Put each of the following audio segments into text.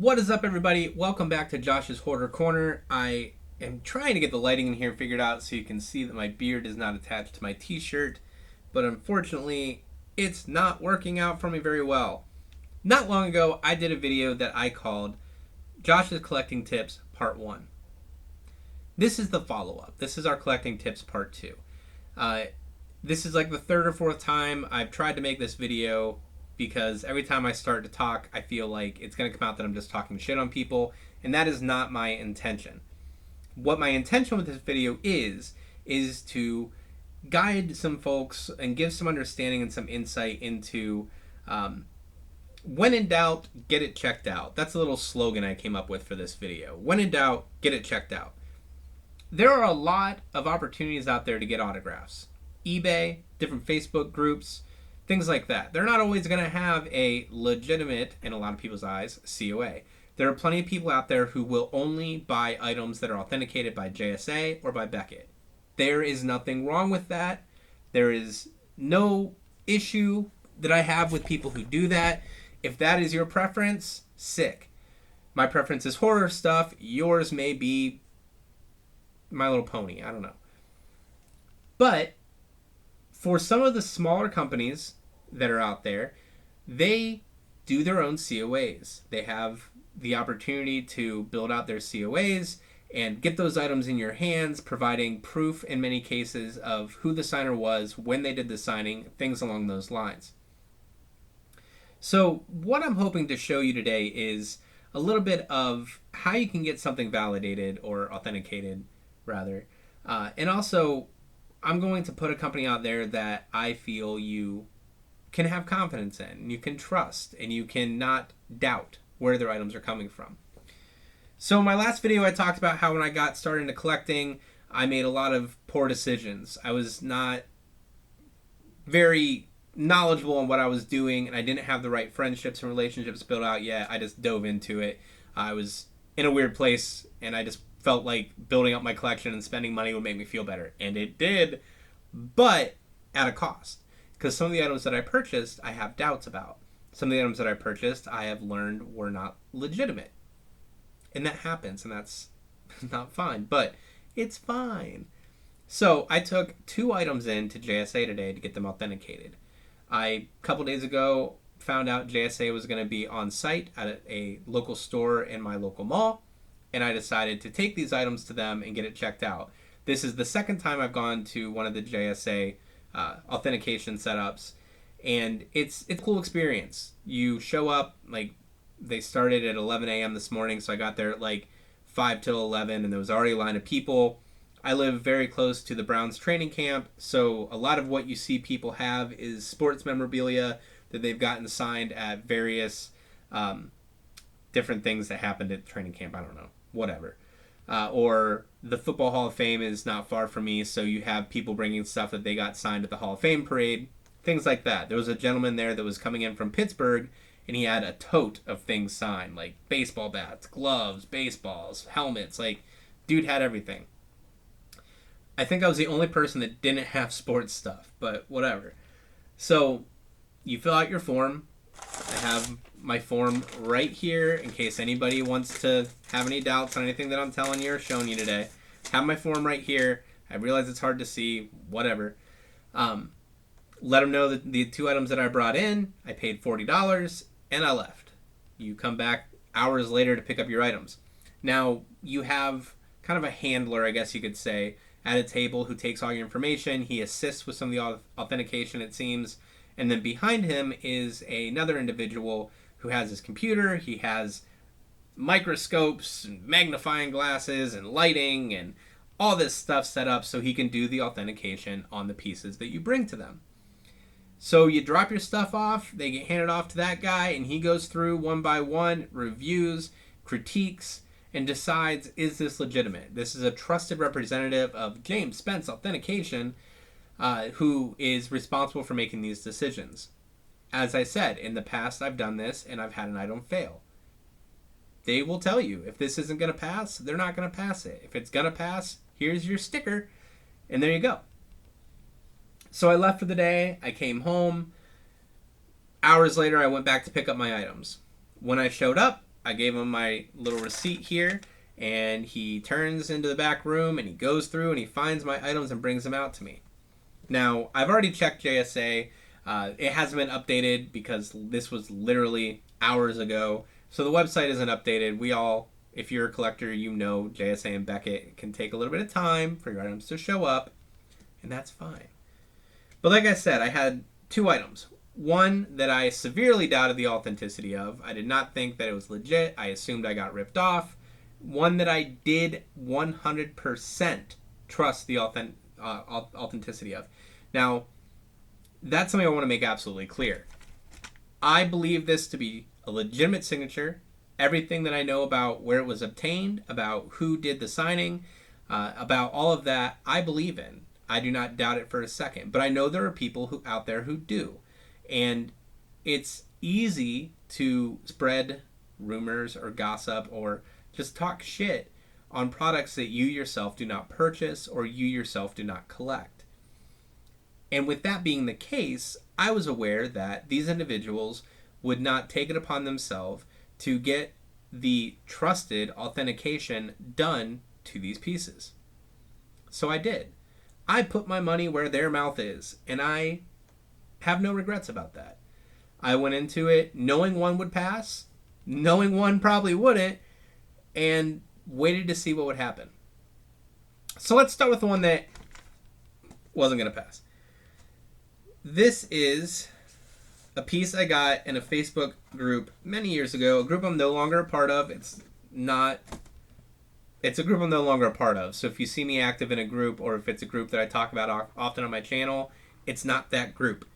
What is up, everybody? Welcome back to Josh's Hoarder Corner. I am trying to get the lighting in here figured out so you can see that my beard is not attached to my t-shirt, but unfortunately, it's not working out for me very well. Not long ago, I did a video that I called Josh's Collecting Tips Part 1. This is the follow-up. This is our Collecting Tips Part 2. This is like the third or fourth time I've tried to make this video because every time I start to talk, I feel like it's going to come out that I'm just talking shit on people, and that is not my intention. What my intention with this video is to guide some folks and give some understanding and some insight into when in doubt, get it checked out. That's a little slogan I came up with for this video. When in doubt, get it checked out. There are a lot of opportunities out there to get autographs. eBay, different Facebook groups, things like that. They're not always going to have a legitimate, in a lot of people's eyes, COA. There are plenty of people out there who will only buy items that are authenticated by JSA or by Beckett. There is nothing wrong with that. There is no issue that I have with people who do that. If that is your preference, sick. My preference is horror stuff. Yours may be My Little Pony. I don't know. But for some of the smaller companies that are out there, they do their own COAs. They have the opportunity to build out their COAs and get those items in your hands, providing proof in many cases of who the signer was, when they did the signing, things along those lines. So what I'm hoping to show you today is a little bit of how you can get something validated or authenticated, rather. And also, I'm going to put a company out there that I feel you can have confidence in, you can trust, and you cannot doubt where their items are coming from. So in my last video, I talked about how when I got started into collecting, I made a lot of poor decisions. I was not very knowledgeable on what I was doing, and I didn't have the right friendships and relationships built out yet. I just dove into it. I was in a weird place, and I just felt like building up my collection and spending money would make me feel better. And it did, but at a cost. Because some of the items that I purchased, I have doubts about. Some of the items that I purchased, I have learned were not legitimate. And that happens, and that's not fine, but it's fine. So I took 2 items in to JSA today to get them authenticated. A couple days ago, found out JSA was going to be on site at a local store in my local mall, and I decided to take these items to them and get it checked out. This is the second time I've gone to one of the JSA authentication setups, and it's a cool experience. You show up, like, they started at 11 a.m. this morning, so I got there at like 5 till 11, and there was already a line of people. I live very close to the Browns training camp, so a lot of what you see people have is sports memorabilia that they've gotten signed at various different things that happened at training camp. I don't know, whatever. Or the Football Hall of Fame is not far from me, so you have people bringing stuff that they got signed at the Hall of Fame parade, things like that. There was a gentleman there that was coming in from Pittsburgh, and he had a tote of things signed, like baseball bats, gloves, baseballs, helmets. Like, dude had everything. I think I was the only person that didn't have sports stuff, but whatever. So you fill out your form. I have my form right here in case anybody wants to have any doubts on anything that I'm telling you or showing you today. Have my form right here. I realize it's hard to see, whatever. Let them know that the 2 items that I brought in, I paid $40, and I left. You come back hours later to pick up your items. Now, you have kind of a handler, I guess you could say, at a table who takes all your information. He assists with some of the authentication, it seems. And then behind him is another individual who has his computer. He has microscopes and magnifying glasses and lighting and all this stuff set up so he can do the authentication on the pieces that you bring to them. So you drop your stuff off, they get handed off to that guy, and he goes through one by one, reviews, critiques, and decides, is this legitimate? This is a trusted representative of James Spence Authentication, who is responsible for making these decisions. As I said, in the past I've done this, and I've had an item fail. They will tell you, if this isn't going to pass, they're not going to pass it. If it's going to pass, here's your sticker, and there you go. So I left for the day, I came home. Hours later, I went back to pick up my items. When I showed up, I gave him my little receipt here, and he turns into the back room and he goes through and he finds my items and brings them out to me. Now, I've already checked JSA. It hasn't been updated because this was literally hours ago. So the website isn't updated. We all, if you're a collector, you know JSA and Beckett can take a little bit of time for your items to show up, and that's fine. But like I said, I had two items. One that I severely doubted the authenticity of. I did not think that it was legit. I assumed I got ripped off. One that I did 100% trust the authenticity of. Now, that's something I want to make absolutely clear. I believe this to be a legitimate signature. Everything that I know about where it was obtained, about who did the signing, about all of that, I believe in. I do not doubt it for a second. But I know there are people out there who do. And it's easy to spread rumors or gossip or just talk shit on products that you yourself do not purchase or you yourself do not collect. And with that being the case, I was aware that these individuals would not take it upon themselves to get the trusted authentication done to these pieces. So I did. I put my money where their mouth is, and I have no regrets about that. I went into it knowing one would pass, knowing one probably wouldn't, and waited to see what would happen. So let's start with the one that wasn't going to pass. This is a piece I got in a Facebook group many years ago, a group I'm no longer a part of. It's a group I'm no longer a part of. So if you see me active in a group, or if it's a group that I talk about often on my channel, it's not that group.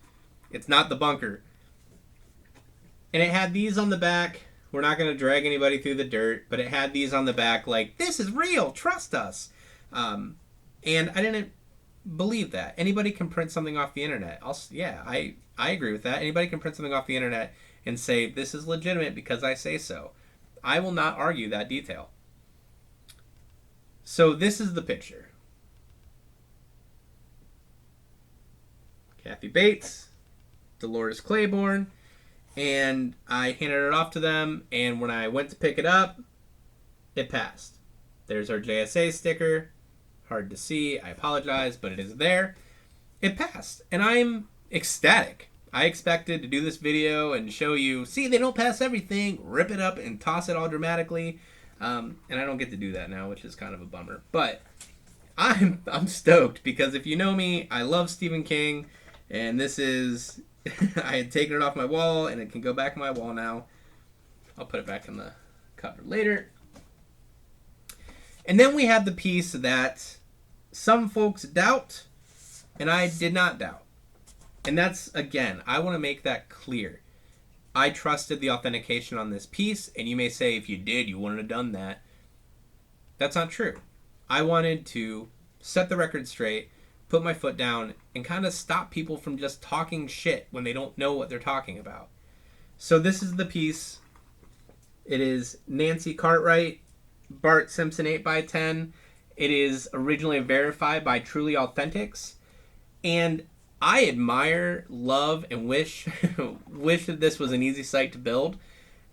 It's not the bunker. And it had these on the back. We're not going to drag anybody through the dirt, but it had these on the back like, this is real, trust us. And I didn't believe that. Anybody can print something off the internet. I agree with that. Anybody can print something off the internet and say, this is legitimate because I say so. I will not argue that detail. So this is the picture. Kathy Bates, Dolores Claiborne, and I handed it off to them, and when I went to pick it up, it passed. There's our JSA sticker. Hard to see, I apologize, but it is there. It passed, and I'm ecstatic. I expected to do this video and show you, see, they don't pass everything, rip it up and toss it all dramatically, and I don't get to do that now, which is kind of a bummer. But I'm stoked, because if you know me, I love Stephen King, and this is, I had taken it off my wall, and it can go back on my wall now. I'll put it back in the cover later. And then we have the piece that some folks doubt, and I did not doubt. And that's, again, I want to make that clear. I trusted the authentication on this piece, and you may say, if you did, you wouldn't have done that. That's not true. I wanted to set the record straight, put my foot down, and kind of stop people from just talking shit when they don't know what they're talking about. So this is the piece. It is Nancy Cartwright, Bart Simpson 8x10. It is originally verified by Truly Authentics. And I admire, love, and wish that this was an easy site to build.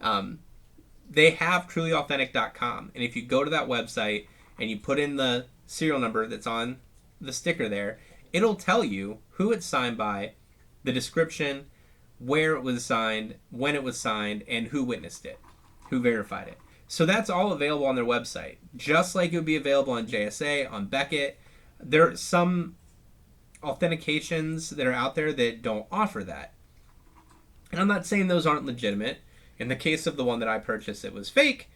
They have trulyauthentic.com. And if you go to that website and you put in the serial number that's on the sticker there, it'll tell you who it's signed by, the description, where it was signed, when it was signed, and who witnessed it, who verified it. So that's all available on their website, just like it would be available on JSA, on Beckett. There are some authentications that are out there that don't offer that. And I'm not saying those aren't legitimate. In the case of the one that I purchased, it was fake.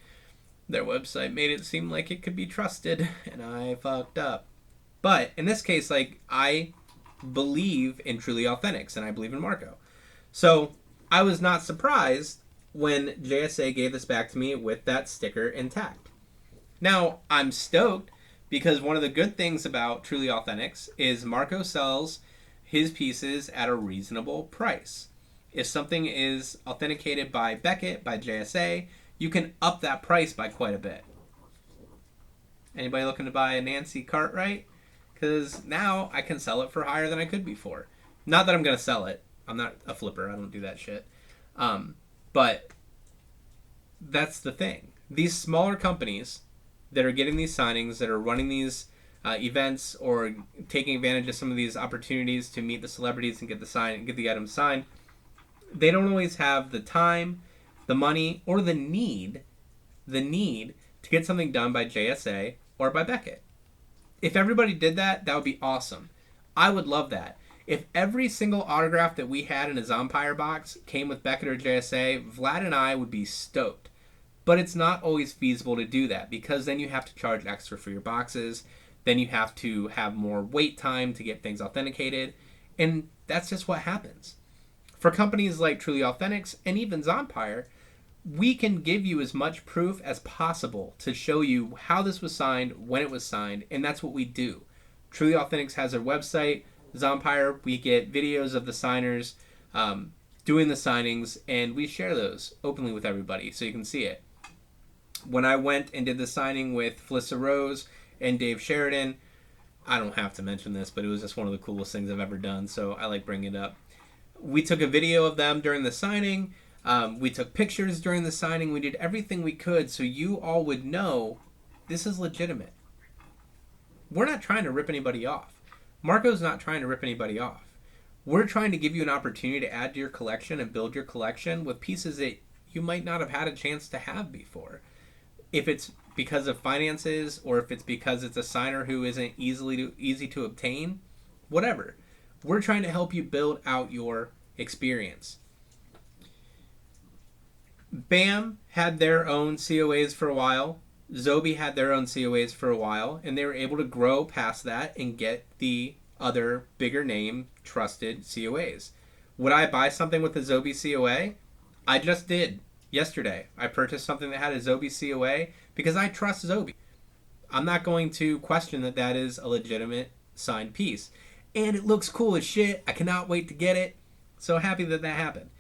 Their website made it seem like it could be trusted, and I fucked up. But in this case, like, I believe in Truly Authentics, and I believe in Marco. So I was not surprised when JSA gave this back to me with that sticker intact. Now, I'm stoked because one of the good things about Truly Authentics is Marco sells his pieces at a reasonable price. If something is authenticated by Beckett, by JSA, you can up that price by quite a bit. Anybody looking to buy a Nancy Cartwright? Because now I can sell it for higher than I could before. Not that I'm going to sell it. I'm not a flipper. I don't do that shit. But that's the thing. These smaller companies that are getting these signings, that are running these events, or taking advantage of some of these opportunities to meet the celebrities and get the items signed, they don't always have the time, the money, or the need to get something done by JSA or by Beckett. If everybody did that, that would be awesome. I would love that. If every single autograph that we had in a Zompire box came with Beckett or JSA, Vlad and I would be stoked. But it's not always feasible to do that, because then you have to charge extra for your boxes. Then you have to have more wait time to get things authenticated. And that's just what happens. For companies like Truly Authentics and even Zompire, we can give you as much proof as possible to show you how this was signed, when it was signed, and that's what we do. Truly Authentics has their website. Zompire, we get videos of the signers doing the signings, and we share those openly with everybody so you can see it. When I went and did the signing with Felissa Rose and Dave Sheridan, I don't have to mention this, but it was just one of the coolest things I've ever done, so I like bringing it up. We took a video of them during the signing. We took pictures during the signing. We did everything we could so you all would know this is legitimate. We're not trying to rip anybody off. Marco's not trying to rip anybody off. We're trying to give you an opportunity to add to your collection and build your collection with pieces that you might not have had a chance to have before. If it's because of finances, or if it's because it's a signer who isn't easy to obtain, whatever. We're trying to help you build out your experience. BAM had their own COAs for a while. Zobi had their own COAs for a while, and they were able to grow past that and get the other bigger name trusted COAs. Would I buy something with a Zobi COA? I just did yesterday. I purchased something that had a Zobi COA because I trust Zobi. I'm not going to question that that is a legitimate signed piece. And it looks cool as shit. I cannot wait to get it. So happy that that happened.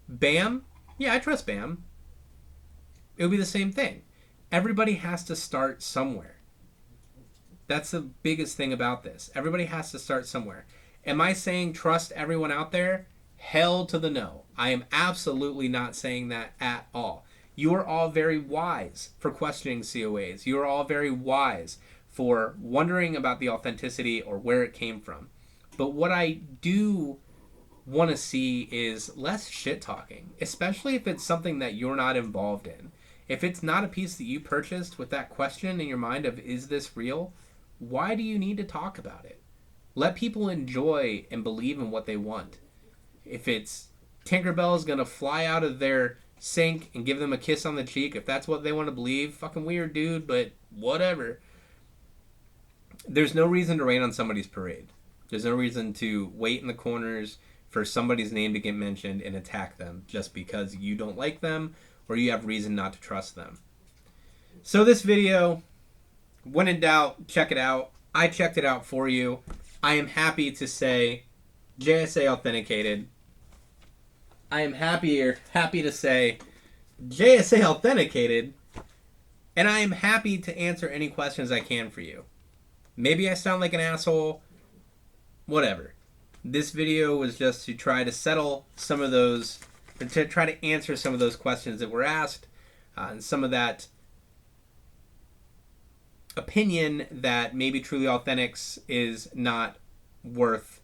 BAM? Yeah, I trust BAM. It would be the same thing. Everybody has to start somewhere. That's the biggest thing about this. Everybody has to start somewhere. Am I saying trust everyone out there? Hell to the no. I am absolutely not saying that at all. You are all very wise for questioning COAs. You are all very wise for wondering about the authenticity or where it came from. But what I do want to see is less shit talking, especially if it's something that you're not involved in. If it's not a piece that you purchased with that question in your mind of, is this real? Why do you need to talk about it? Let people enjoy and believe in what they want. If it's Tinkerbell is going to fly out of their sink and give them a kiss on the cheek, if that's what they want to believe, fucking weird, dude, but whatever. There's no reason to rain on somebody's parade. There's no reason to wait in the corners for somebody's name to get mentioned and attack them just because you don't like them or you have reason not to trust them. So this video, when in doubt, check it out. I checked it out for you. I am happy to say JSA authenticated. I am happy to say JSA authenticated. And I am happy to answer any questions I can for you. Maybe I sound like an asshole. Whatever. This video was just to try to settle some of those, or to try to answer some of those questions that were asked, and some of that opinion that maybe Truly Authentics is not worth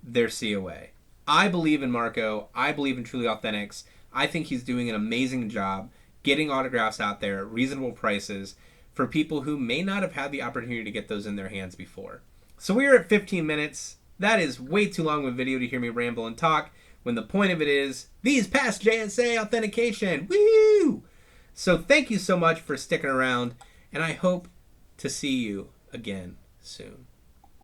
their COA. I believe in Marco. I believe in Truly Authentics. I think he's doing an amazing job getting autographs out there at reasonable prices for people who may not have had the opportunity to get those in their hands before. So we are at 15 minutes. That is way too long of a video to hear me ramble and talk, when the point of it is, these pass JSA authentication. Woo! So thank you so much for sticking around, and I hope to see you again soon.